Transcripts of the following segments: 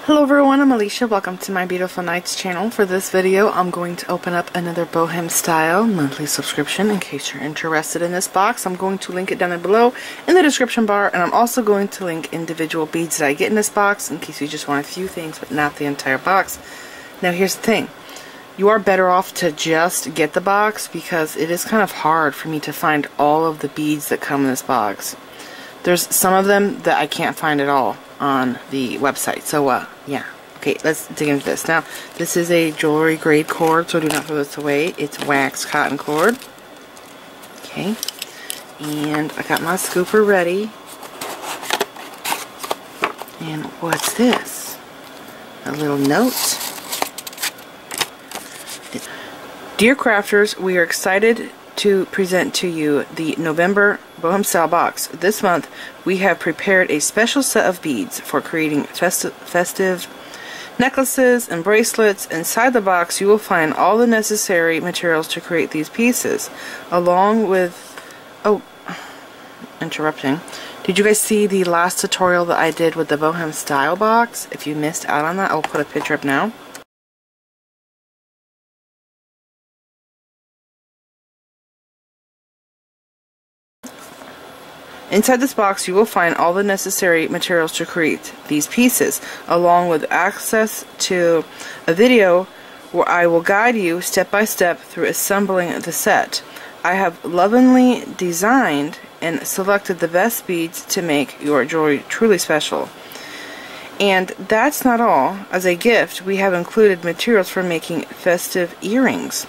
Hello everyone, I'm Alicia. Welcome to my Beautiful Nights channel. For this video, I'm going to open up another BohemStyle monthly subscription in case you're interested in this box. I'm going to link it down there below in the description bar, and I'm also going to link individual beads that I get in this box in case you just want a few things but not the entire box. Now here's the thing. You are better off to just get the box because it is kind of hard for me to find all of the beads that come in this box. There's some of them that I can't find at all on the website. So yeah. Okay, let's dig into this. Now, this is a jewelry grade cord, so do not throw this away. It's wax cotton cord. Okay. And I got my scooper ready. And what's this? A little note. Dear crafters, we are excited to present to you the November BohemStyle box. This month we have prepared a special set of beads for creating festive necklaces and bracelets. Inside the box you will find all the necessary materials to create these pieces, along with... oh, interrupting. Did you guys see the last tutorial that I did with the BohemStyle box? If you missed out on that, I'll put a picture up now. Inside this box you will find all the necessary materials to create these pieces, along with access to a video where I will guide you step by step through assembling the set. I have lovingly designed and selected the best beads to make your jewelry truly special. And that's not all. As a gift, we have included materials for making festive earrings.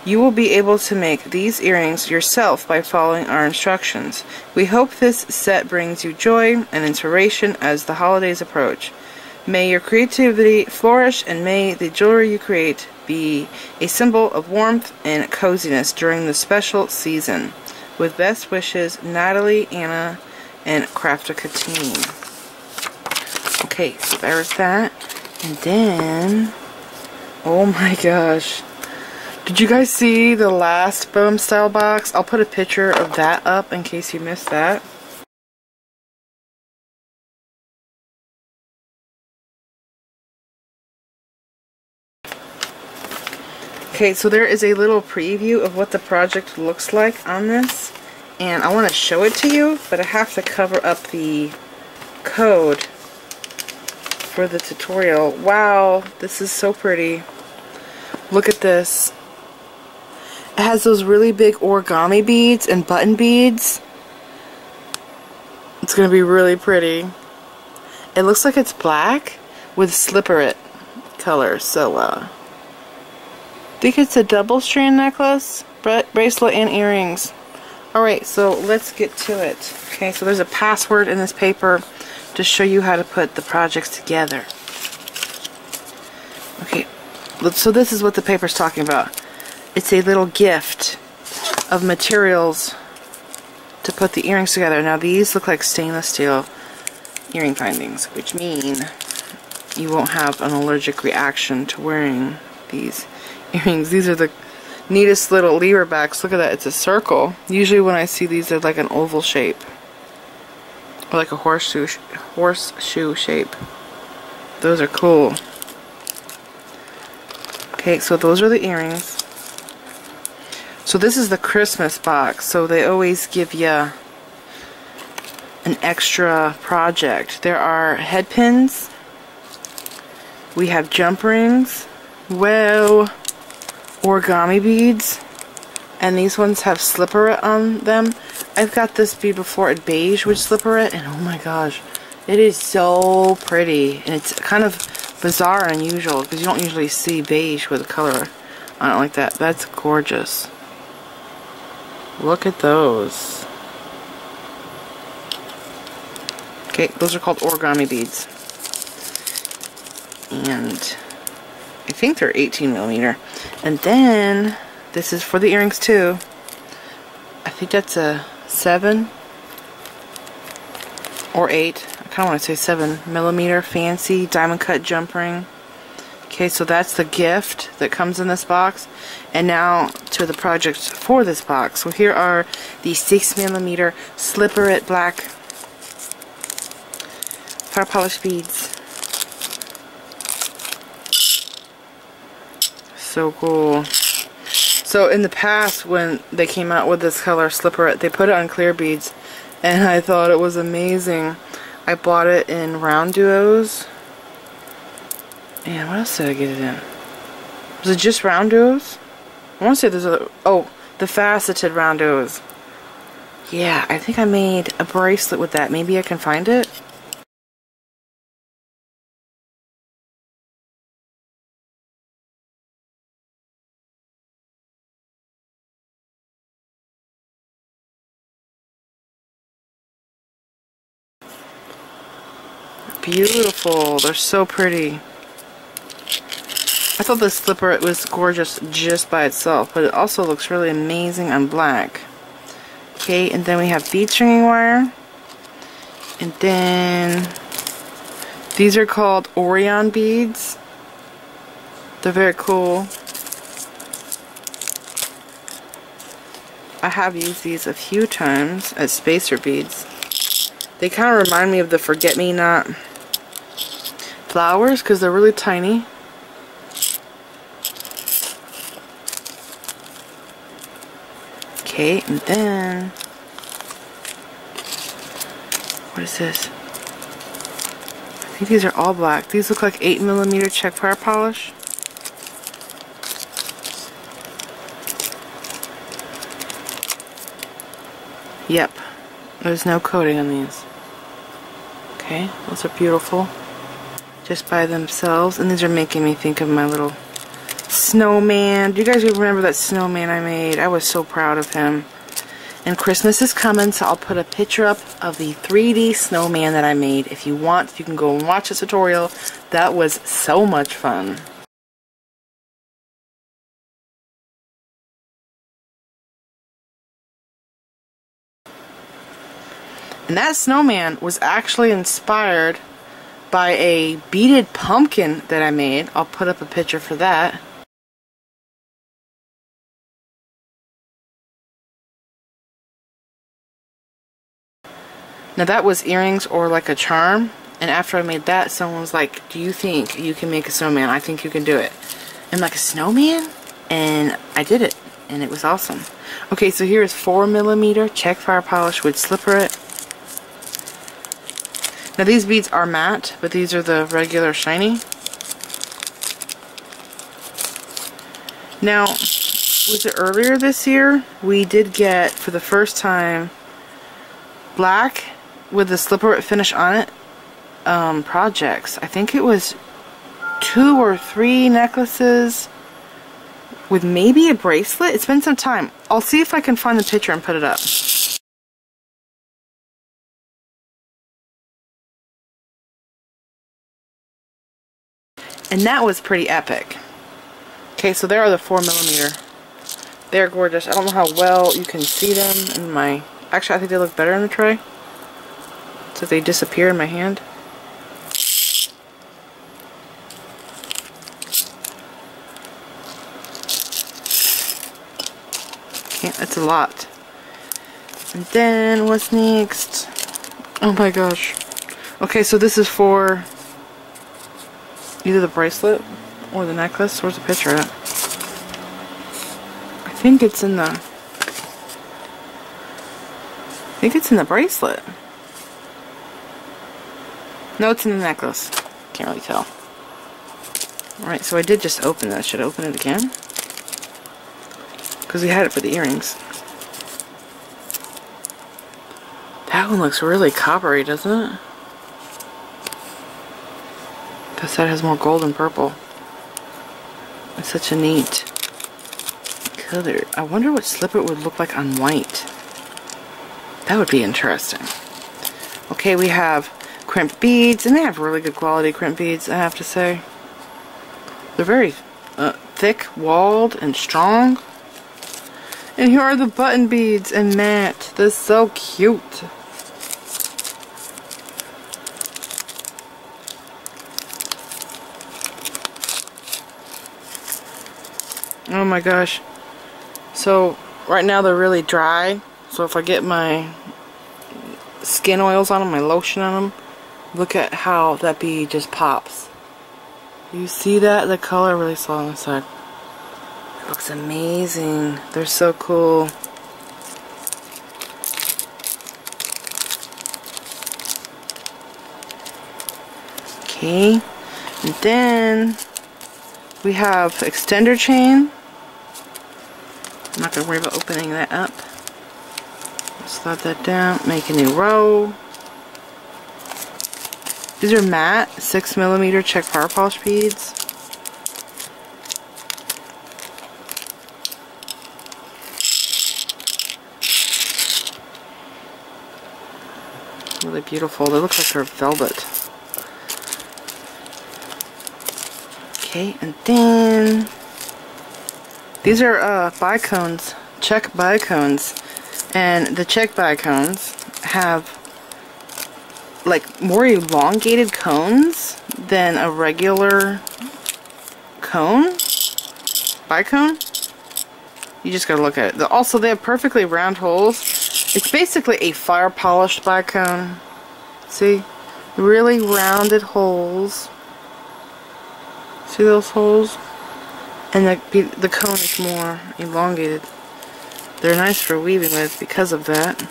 You will be able to make these earrings yourself by following our instructions. We hope this set brings you joy and inspiration as the holidays approach. May your creativity flourish, and may the jewelry you create be a symbol of warmth and coziness during the special season. With best wishes, Natalie, Anna, and Craftica team. Okay, so there's that. And then, oh my gosh. Did you guys see the last BohemStyle box? I'll put a picture of that up in case you missed that. Okay, so there is a little preview of what the project looks like on this. And I want to show it to you, but I have to cover up the code for the tutorial. Wow, this is so pretty. Look at this. It has those really big origami beads and button beads. It's gonna be really pretty. It looks like it's black with Sliperit color. So I think it's a double strand necklace, bracelet, and earrings. Alright, so let's get to it. Okay, so there's a password in this paper to show you how to put the projects together. Okay, so this is what the paper's talking about. It's a little gift of materials to put the earrings together. Now these look like stainless steel earring findings, which mean you won't have an allergic reaction to wearing these earrings. These are the neatest little lever backs. Look at that, it's a circle. Usually when I see these, they're like an oval shape. Or like a horseshoe shape. Those are cool. Okay, so those are the earrings. So this is the Christmas box. So they always give you an extra project. There are head pins. We have jump rings. Whoa. Origami beads. And these ones have Sliperit on them. I've got this bead before in beige with Sliperit, and oh my gosh, it is so pretty. And it's kind of bizarre and unusual because you don't usually see beige with a color on it like that. That's gorgeous. Look at those. Okay, those are called origami beads. And I think they're 18mm. And then this is for the earrings too. I think that's a 7 or 8. I kind of want to say 7mm fancy diamond cut jump ring. Okay, so that's the gift that comes in this box. And now to the projects for this box. So here are the 6mm Sliperit black Fire Polished Beads. So cool. So in the past, when they came out with this color, Sliperit, they put it on clear beads, and I thought it was amazing. I bought it in round duos. And what else did I get it in? Was it just round duos? I want to say there's other... Oh, the faceted round duos. Yeah, I think I made a bracelet with that. Maybe I can find it. Beautiful. They're so pretty. I thought the Sliperit was gorgeous just by itself, but it also looks really amazing on black. Okay, and then we have bead stringing wire. And then these are called Orion beads. They're very cool. I have used these a few times as spacer beads. They kind of remind me of the forget-me-not flowers because they're really tiny. Okay, and then what is this? I think these are all black. These look like 8mm Czech Fire Polish. Yep, there's no coating on these. Okay, those are beautiful just by themselves, and these are making me think of my little snowman. Do you guys remember that snowman I made? I was so proud of him. And Christmas is coming, so I'll put a picture up of the 3D snowman that I made. If you want, you can go and watch the tutorial. That was so much fun. And that snowman was actually inspired by a beaded pumpkin that I made. I'll put up a picture for that. Now that was earrings or like a charm, and after I made that, someone was like, do you think you can make a snowman? I think you can do it. I'm like, a snowman? And I did it, and it was awesome. Okay, so here is 4mm Czech Fire Polish with Sliperit. Now these beads are matte, but these are the regular shiny. Now, was it earlier this year? We did get, for the first time, black with the Sliperit finish on it projects. I think it was 2 or 3 necklaces with maybe a bracelet. It's been some time. I'll see if I can find the picture and put it up. And that was pretty epic. Okay, so there are the 4mm. They're gorgeous. I don't know how well you can see them in my... Actually, I think they look better in the tray. So they disappear in my hand. Okay, that's a lot. And then what's next? Oh my gosh. Okay, so this is for either the bracelet or the necklace. Where's the picture at? I think it's in the... I think it's in the bracelet. No, it's in the necklace. Can't really tell. Alright, so I did just open that. Should I open it again? Because we had it for the earrings. That one looks really coppery, doesn't it? This side has more gold and purple. It's such a neat color. I wonder what Sliperit would look like on white. That would be interesting. Okay, we have Crimp Beads, and they have really good quality Crimp Beads, I have to say. They're very thick, walled, and strong. And here are the button beads in matte. They're so cute. Oh my gosh. So right now they're really dry. So if I get my skin oils on them, my lotion on them, look at how that bead just pops. You see that? The color really saw on the side. looks amazing. They're so cool. Okay, and then we have extender chain. I'm not going to worry about opening that up. Slide that down, make a new row. These are matte 6mm Czech Fire Polished beads. Really beautiful. They look like they're velvet. Okay, and then these are bicones, Czech bicones, and the Czech bicones have like more elongated cones than a regular cone, bicone. You just gotta look at it. Also, they have perfectly round holes. It's basically a fire polished bicone. See? Really rounded holes. See those holes? And the cone is more elongated. They're nice for weaving with because of that.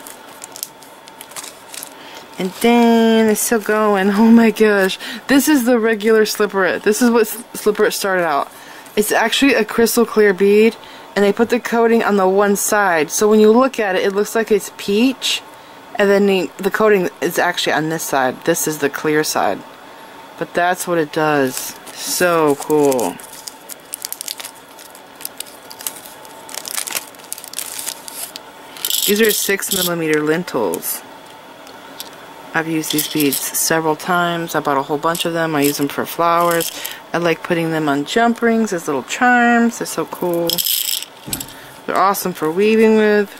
And then it's still going. Oh my gosh. This is the regular Sliperit. This is what Sliperit started out. It's actually a crystal clear bead, and they put the coating on the one side. So when you look at it, it looks like it's peach, and then the coating is actually on this side. This is the clear side. But that's what it does. So cool. These are 6mm lentils. I've used these beads several times. I bought a whole bunch of them. I use them for flowers. I like putting them on jump rings as little charms. They're so cool. They're awesome for weaving with.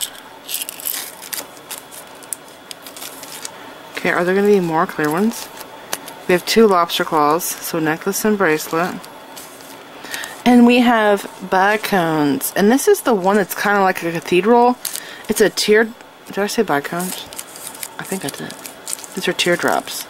Okay, are there going to be more clear ones? We have 2 lobster claws, so necklace and bracelet. And we have bicones. And this is the one that's kind of like a cathedral. It's a did I say bicones? I think I did. These are teardrops.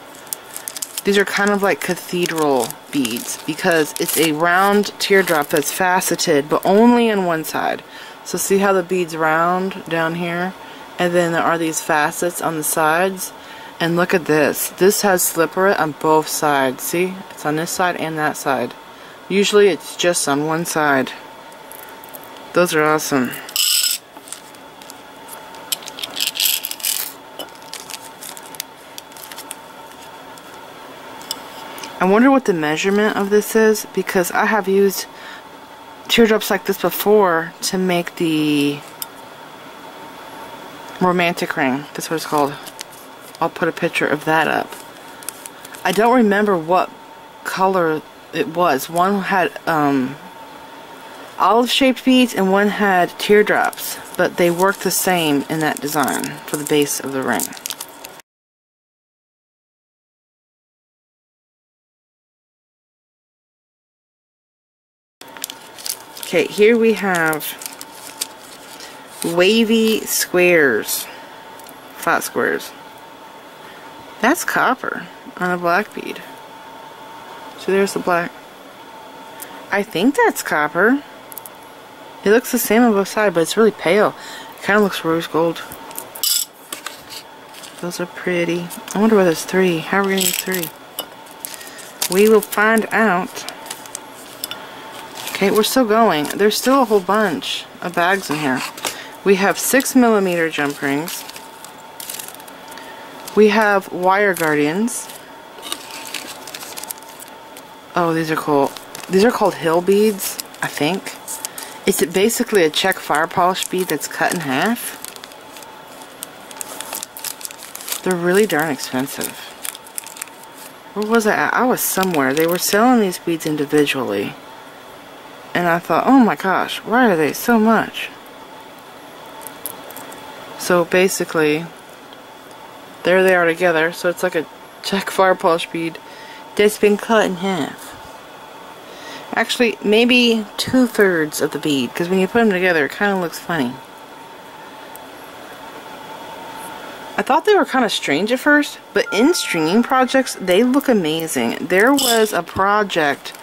These are kind of like cathedral beads because it's a round teardrop that's faceted, but only on one side. So see how the bead's round down here? And then there are these facets on the sides. And look at this. This has Sliperit on both sides. See? It's on this side and that side. Usually it's just on one side. Those are awesome. I wonder what the measurement of this is, because I have used teardrops like this before to make the romantic ring. That's what it's called. I'll put a picture of that up. I don't remember what color it was. One had olive shaped beads and one had teardrops, but they work the same in that design for the base of the ring. Okay, here we have wavy squares, flat squares. That's copper on a black bead. So there's the black. I think that's copper. It looks the same on both sides, but it's really pale. It kind of looks rose gold. Those are pretty. I wonder why there's 3. How are we going to use 3? We will find out. Okay, we're still going. There's still a whole bunch of bags in here. We have 6mm jump rings. We have wire guardians. Oh, these are cool. These are called hill beads, I think. It's basically a Czech Fire Polished bead that's cut in half. They're really darn expensive. Where was I at? I was somewhere. They were selling these beads individually. And I thought, oh my gosh, why are they so much? So basically, there they are together. So it's like a Czech Fire Polished bead that's been cut in half. Actually, maybe 2/3 of the bead, because when you put them together, it kind of looks funny. I thought they were kind of strange at first, but in stringing projects, they look amazing. There was a project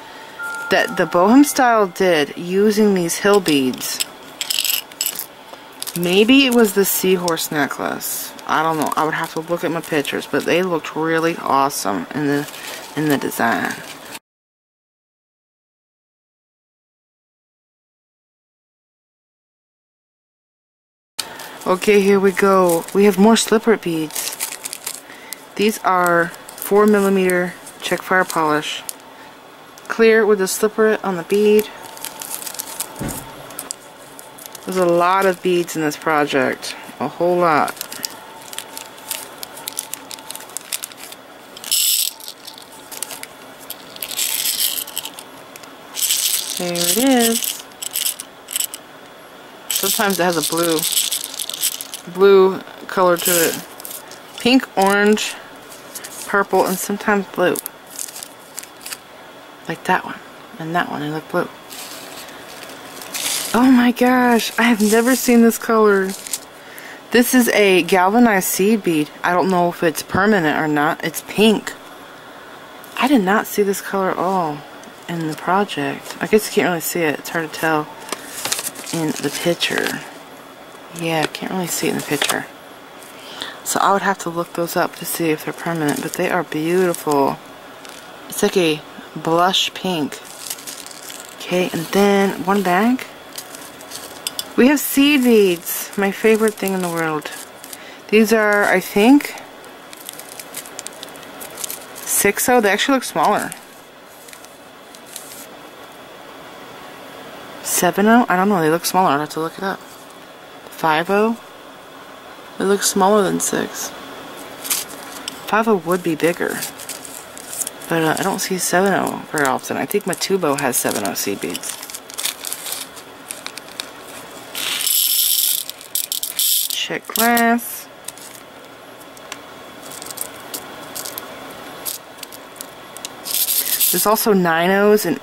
that the BohemStyle did using these hill beads. Maybe it was the seahorse necklace. I don't know. I would have to look at my pictures, but they looked really awesome in the design. Okay, here we go. We have more Sliperit beads. These are 4mm Czech Fire Polish. Clear with the Sliperit on the bead. There's a lot of beads in this project. A whole lot. There it is. Sometimes it has a blue color to it. Pink, orange, purple, and sometimes blue. Like that one. And that one, they look blue. Oh my gosh, I have never seen this color. This is a galvanized seed bead. I don't know if it's permanent or not. It's pink. I did not see this color at all in the project. I guess you can't really see it. It's hard to tell in the picture. Yeah, I can't really see it in the picture. So I would have to look those up to see if they're permanent, but they are beautiful. It's like a blush pink. Okay, and then one bag. We have seed beads, my favorite thing in the world. These are, I think, 6-0. They actually look smaller. 7-0? I don't know, they look smaller. I'll have to look it up. 5-0? It looks smaller than 6. 5-0 would be bigger. But I don't see 7-0 very often. I think my Tubo has 7-0 seed beads. Check glass. There's also 9-0s,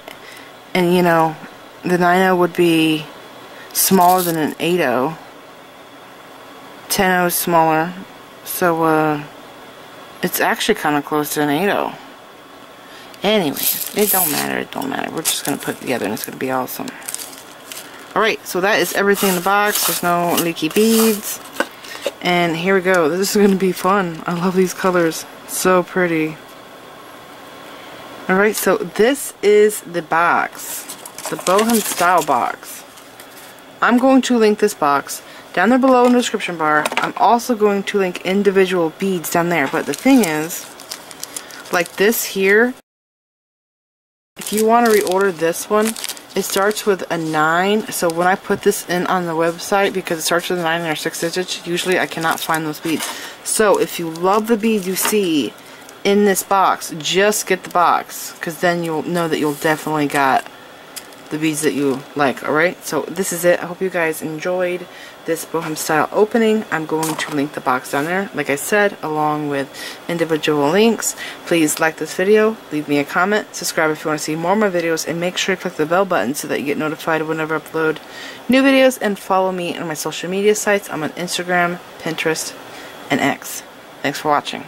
and you know, the 9-0 would be smaller than an 8-0. 10-0 is smaller, so it's actually kind of close to an 8-0. Anyway, it don't matter, it don't matter. We're just going to put it together and it's going to be awesome. Alright, so that is everything in the box. There's no leaky beads. And here we go. This is going to be fun. I love these colors. So pretty. Alright, so this is the box. The BohemStyle box. I'm going to link this box down there below in the description bar. I'm also going to link individual beads down there. But the thing is, like this here, if you want to reorder this one, it starts with a 9, so when I put this in on the website, because it starts with a 9 and they're 6 digits, usually I cannot find those beads. So if you love the beads you see in this box, just get the box, because then you'll know that you'll definitely got the beads that you like. Alright, so this is it. I hope you guys enjoyed this BohemStyle opening. I'm going to link the box down there, like I said, along with individual links. Please like this video, leave me a comment, subscribe if you want to see more of my videos, and make sure you click the bell button so that you get notified whenever I upload new videos, and follow me on my social media sites. I'm on Instagram, Pinterest, and X. Thanks for watching.